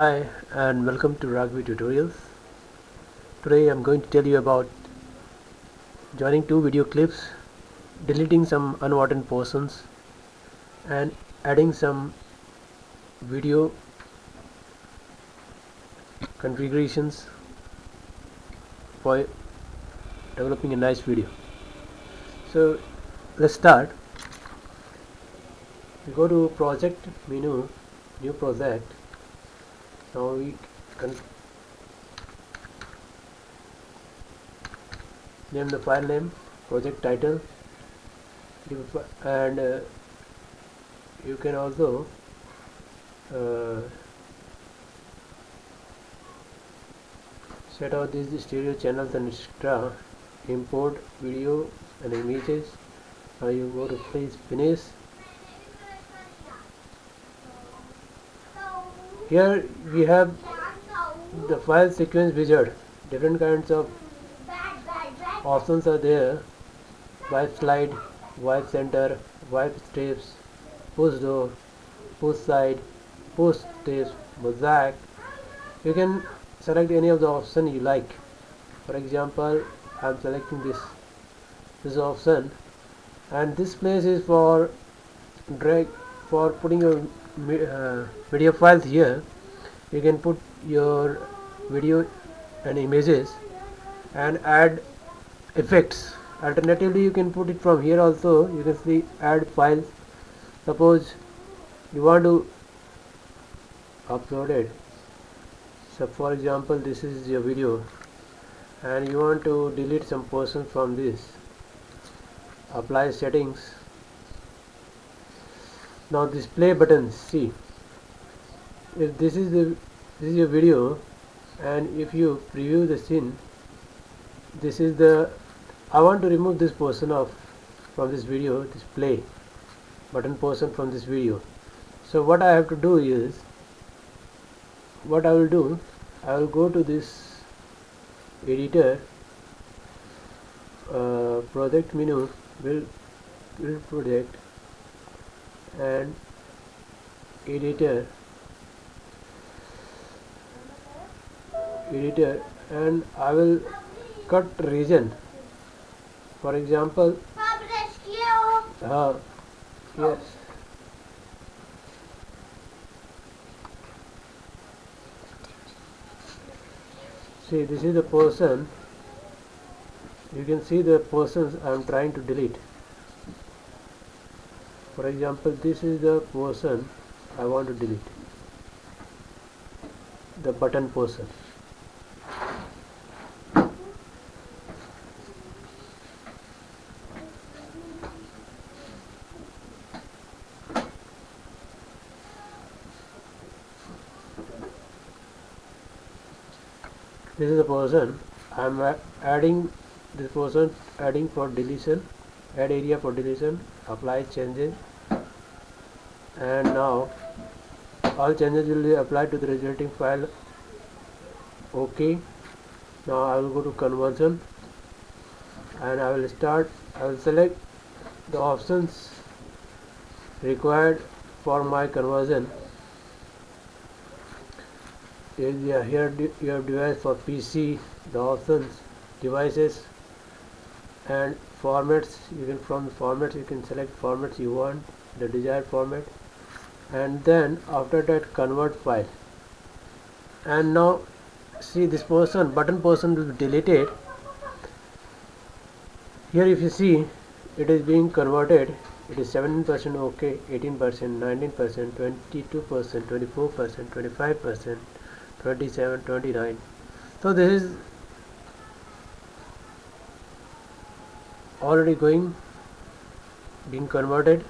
Hi and welcome to Raghavi Tutorials. Today I'm going to tell you about joining two video clips, deleting some unwanted portions and adding some video configurations for developing a nice video. So let's start. We go to project menu, new project. Now we can name the file name, project title, and you can also uh, set out these stereo channels and extra, import video and images. Now you go to please finish. Here we have the file sequence wizard. Different kinds of options are there: wipe slide, wipe center, wipe steps, push door, push side, push steps, mosaic. You can select any of the option you like. For example, I am selecting this option, and this place is for drag for putting your video files here. You can put your video and images and add effects. Alternatively, you can put it from here also. You can see add files. Suppose you want to upload it. So for example, this is your video and you want to delete some portion from this. Apply settings. Now this play button, see, if this is your video, and if you preview the scene, this is the I want to remove this portion of from this video, this play button portion from this video. So what I have to do is, what I will do, I will go to this editor, project menu, build project, and editor, and I will cut region. For example, yes, see, this is the person. You can see the portions I am trying to delete. For example, this is the portion I want to delete, the button portion. This is the portion I am adding. This portion adding for deletion, add area for deletion, apply changes, and now all changes will be applied to the resulting file. OK. Now I will go to conversion and I will select the options required for my conversion. Here you have device for PC, the options, devices, and formats. From the formats you can select formats you want, the desired format, and then after that convert file. And now see, this button portion will be deleted. Here if you see, it is being converted. It is 17% OK, 18%, 19%, 22%, 24%, 25%, 27, 29. So this is already being converted.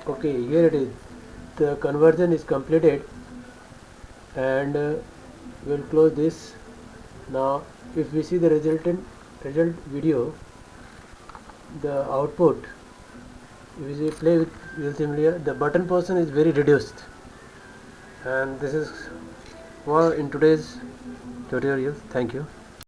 Okay, here it is. The conversion is completed. and we'll close this. Now if we see the result video, the output, if we play with real simulator, the button position is very reduced, and this is all in today's tutorial. Thank you.